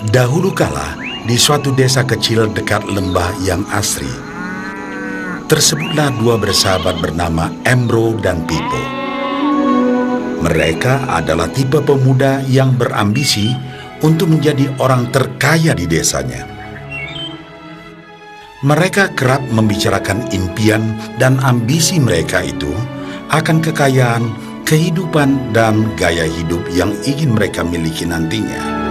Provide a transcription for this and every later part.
Dahulu kala, di suatu desa kecil dekat lembah yang asri, tersebutlah dua bersahabat bernama Embro dan Pipo. Mereka adalah tipe pemuda yang berambisi untuk menjadi orang terkaya di desanya. Mereka kerap membicarakan impian dan ambisi mereka itu akan kekayaan, kehidupan, dan gaya hidup yang ingin mereka miliki nantinya.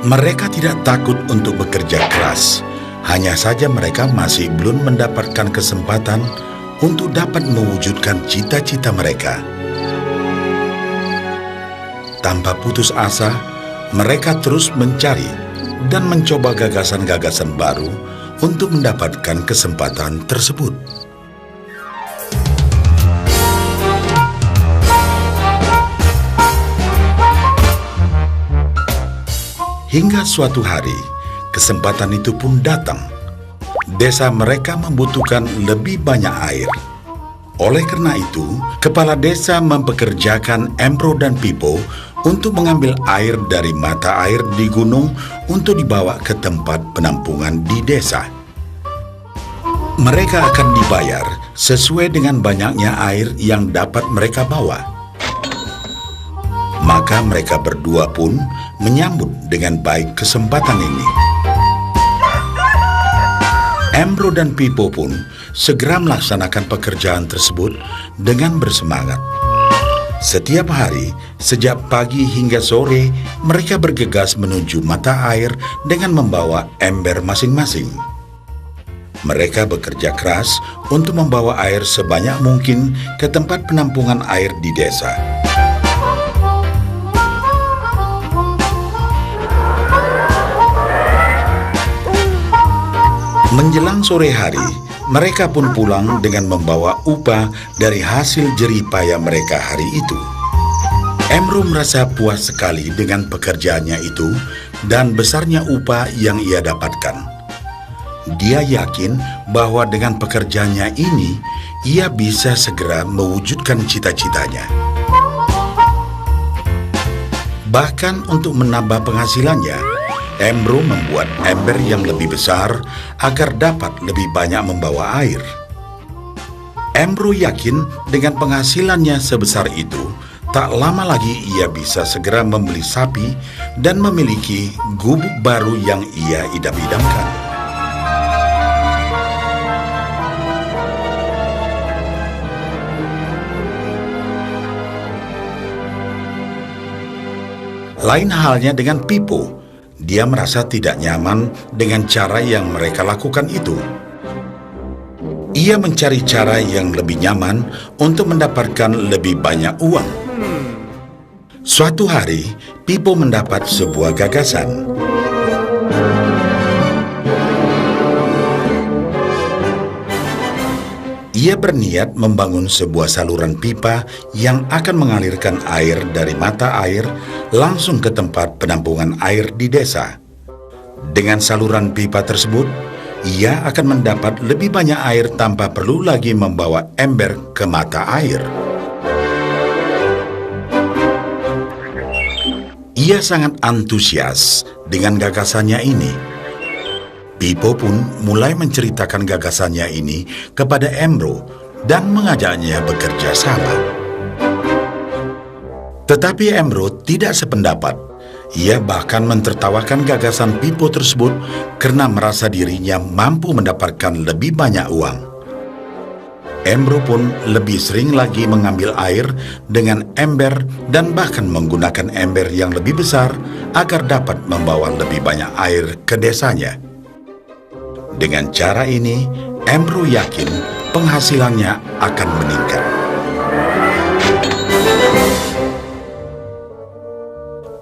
Mereka tidak takut untuk bekerja keras, hanya saja mereka masih belum mendapatkan kesempatan untuk dapat mewujudkan cita-cita mereka. Tanpa putus asa, mereka terus mencari dan mencoba gagasan-gagasan baru untuk mendapatkan kesempatan tersebut. Hingga suatu hari, kesempatan itu pun datang. Desa mereka membutuhkan lebih banyak air. Oleh karena itu, kepala desa mempekerjakan Embro dan Pipo untuk mengambil air dari mata air di gunung untuk dibawa ke tempat penampungan di desa. Mereka akan dibayar sesuai dengan banyaknya air yang dapat mereka bawa. Maka mereka berdua pun menyambut dengan baik kesempatan ini. Embro dan Pipo pun segera melaksanakan pekerjaan tersebut dengan bersemangat. Setiap hari, sejak pagi hingga sore, mereka bergegas menuju mata air dengan membawa ember masing-masing. Mereka bekerja keras untuk membawa air sebanyak mungkin ke tempat penampungan air di desa. Menjelang sore hari, mereka pun pulang dengan membawa upah dari hasil jerih payah mereka hari itu. Embro merasa puas sekali dengan pekerjaannya itu dan besarnya upah yang ia dapatkan. Dia yakin bahwa dengan pekerjaannya ini, ia bisa segera mewujudkan cita-citanya. Bahkan untuk menambah penghasilannya, Embro membuat ember yang lebih besar agar dapat lebih banyak membawa air. Embro yakin dengan penghasilannya sebesar itu, tak lama lagi ia bisa segera membeli sapi dan memiliki gubuk baru yang ia idam-idamkan. Lain halnya dengan Pipo. Dia merasa tidak nyaman dengan cara yang mereka lakukan itu. Ia mencari cara yang lebih nyaman untuk mendapatkan lebih banyak uang. Suatu hari, Pipo mendapat sebuah gagasan. Ia berniat membangun sebuah saluran pipa yang akan mengalirkan air dari mata air langsung ke tempat penampungan air di desa. Dengan saluran pipa tersebut, ia akan mendapat lebih banyak air tanpa perlu lagi membawa ember ke mata air. Ia sangat antusias dengan gagasannya ini. Pipo pun mulai menceritakan gagasannya ini kepada Embro dan mengajaknya bekerja sama. Tetapi Embro tidak sependapat. Ia bahkan mentertawakan gagasan Pipo tersebut karena merasa dirinya mampu mendapatkan lebih banyak uang. Embro pun lebih sering lagi mengambil air dengan ember dan bahkan menggunakan ember yang lebih besar agar dapat membawa lebih banyak air ke desanya. Dengan cara ini, Embro yakin penghasilannya akan meningkat.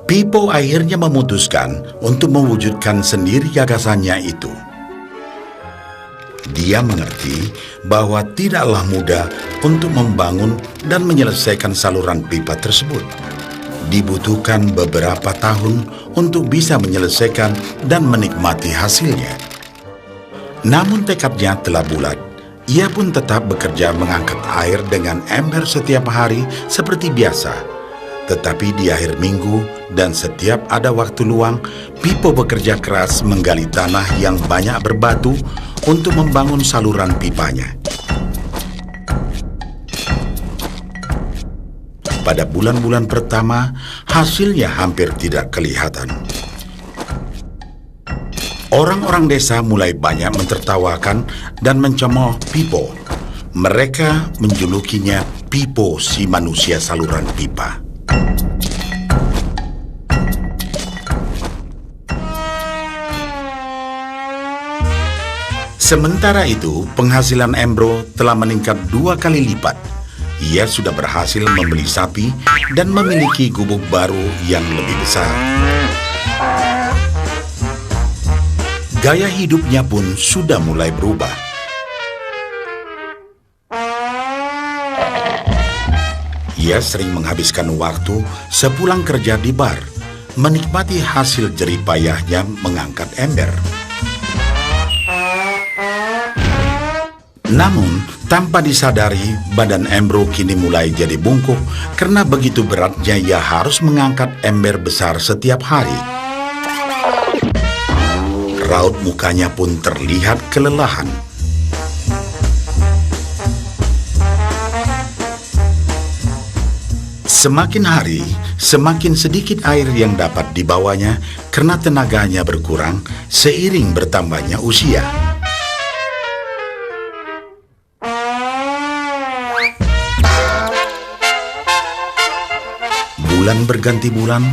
Pipo akhirnya memutuskan untuk mewujudkan sendiri gagasannya itu. Dia mengerti bahwa tidaklah mudah untuk membangun dan menyelesaikan saluran pipa tersebut. Dibutuhkan beberapa tahun untuk bisa menyelesaikan dan menikmati hasilnya. Namun tekadnya telah bulat. Ia pun tetap bekerja mengangkat air dengan ember setiap hari seperti biasa. Tetapi di akhir minggu dan setiap ada waktu luang, Pipo bekerja keras menggali tanah yang banyak berbatu untuk membangun saluran pipanya. Pada bulan-bulan pertama, hasilnya hampir tidak kelihatan. Orang-orang desa mulai banyak mentertawakan dan mencemooh Pipo. Mereka menjulukinya Pipo si manusia saluran pipa. Sementara itu, penghasilan Embro telah meningkat 2 kali lipat. Ia sudah berhasil membeli sapi dan memiliki gubuk baru yang lebih besar. Gaya hidupnya pun sudah mulai berubah. Ia sering menghabiskan waktu sepulang kerja di bar, menikmati hasil jerih payahnya mengangkat ember. Namun, tanpa disadari, badan Embro kini mulai jadi bungkuk karena begitu beratnya ia harus mengangkat ember besar setiap hari. Raut mukanya pun terlihat kelelahan. Semakin hari, semakin sedikit air yang dapat dibawanya karena tenaganya berkurang seiring bertambahnya usia. Bulan berganti bulan,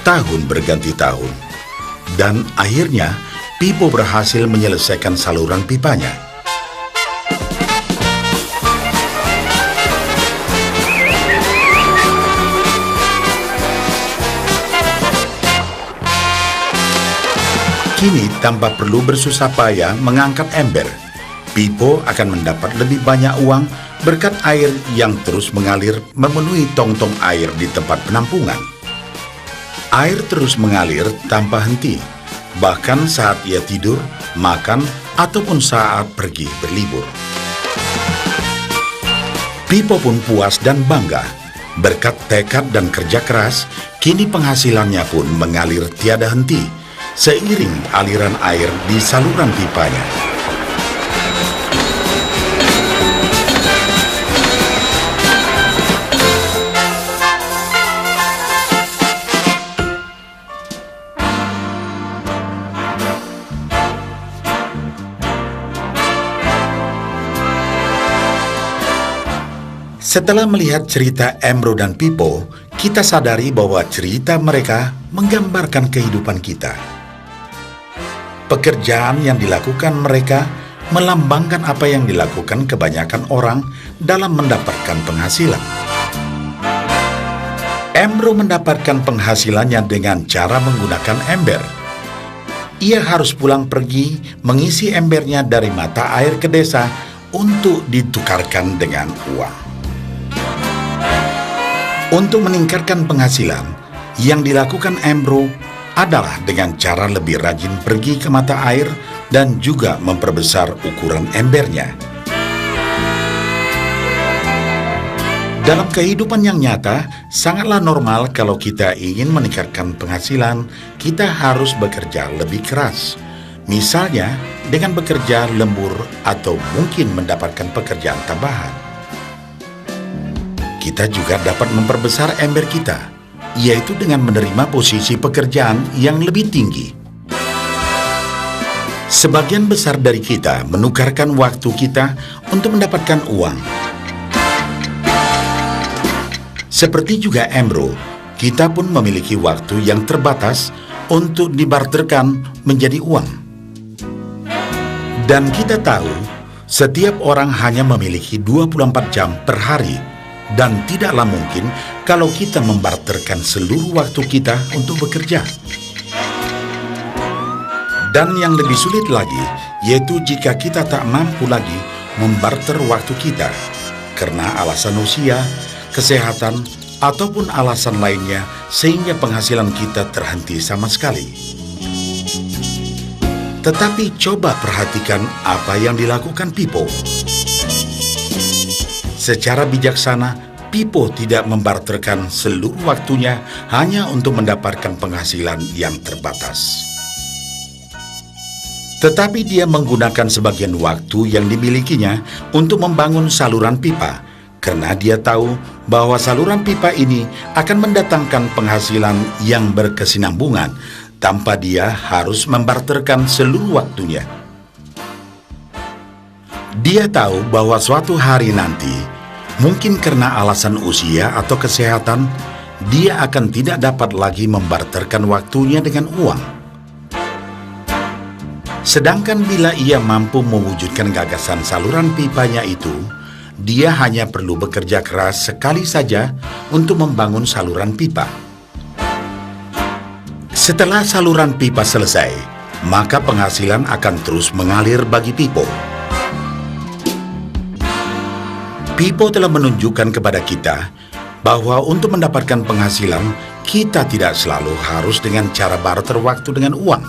tahun berganti tahun, dan akhirnya Pipo berhasil menyelesaikan saluran pipanya. Kini tanpa perlu bersusah payah mengangkat ember, Pipo akan mendapat lebih banyak uang berkat air yang terus mengalir memenuhi tong-tong air di tempat penampungan. Air terus mengalir tanpa henti, bahkan saat ia tidur, makan, ataupun saat pergi berlibur. Pipo pun puas dan bangga. Berkat tekad dan kerja keras, kini penghasilannya pun mengalir tiada henti, seiring aliran air di saluran pipanya. Setelah melihat cerita Embro dan Pipo, kita sadari bahwa cerita mereka menggambarkan kehidupan kita. Pekerjaan yang dilakukan mereka melambangkan apa yang dilakukan kebanyakan orang dalam mendapatkan penghasilan. Embro mendapatkan penghasilannya dengan cara menggunakan ember. Ia harus pulang pergi mengisi embernya dari mata air ke desa untuk ditukarkan dengan uang. Untuk meningkatkan penghasilan, yang dilakukan Embro adalah dengan cara lebih rajin pergi ke mata air dan juga memperbesar ukuran embernya. Dalam kehidupan yang nyata, sangatlah normal kalau kita ingin meningkatkan penghasilan, kita harus bekerja lebih keras. Misalnya, dengan bekerja lembur atau mungkin mendapatkan pekerjaan tambahan. Kita juga dapat memperbesar ember kita, yaitu dengan menerima posisi pekerjaan yang lebih tinggi. Sebagian besar dari kita menukarkan waktu kita untuk mendapatkan uang. Seperti juga Embro, kita pun memiliki waktu yang terbatas untuk dibarterkan menjadi uang. Dan kita tahu, setiap orang hanya memiliki 24 jam per hari, dan tidaklah mungkin kalau kita membarterkan seluruh waktu kita untuk bekerja. Dan yang lebih sulit lagi, yaitu jika kita tak mampu lagi membarter waktu kita, karena alasan usia, kesehatan, ataupun alasan lainnya sehingga penghasilan kita terhenti sama sekali. Tetapi coba perhatikan apa yang dilakukan Pipo. Secara bijaksana, Pipo tidak membarterkan seluruh waktunya hanya untuk mendapatkan penghasilan yang terbatas. Tetapi dia menggunakan sebagian waktu yang dimilikinya untuk membangun saluran pipa, karena dia tahu bahwa saluran pipa ini akan mendatangkan penghasilan yang berkesinambungan tanpa dia harus membarterkan seluruh waktunya. Dia tahu bahwa suatu hari nanti, mungkin karena alasan usia atau kesehatan, dia akan tidak dapat lagi membarterkan waktunya dengan uang. Sedangkan bila ia mampu mewujudkan gagasan saluran pipanya itu, dia hanya perlu bekerja keras sekali saja untuk membangun saluran pipa. Setelah saluran pipa selesai, maka penghasilan akan terus mengalir bagi Pipo. Pipo telah menunjukkan kepada kita bahwa untuk mendapatkan penghasilan, kita tidak selalu harus dengan cara barter waktu dengan uang.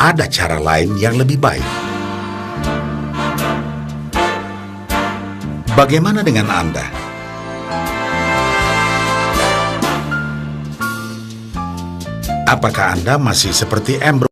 Ada cara lain yang lebih baik. Bagaimana dengan Anda? Apakah Anda masih seperti Ambrose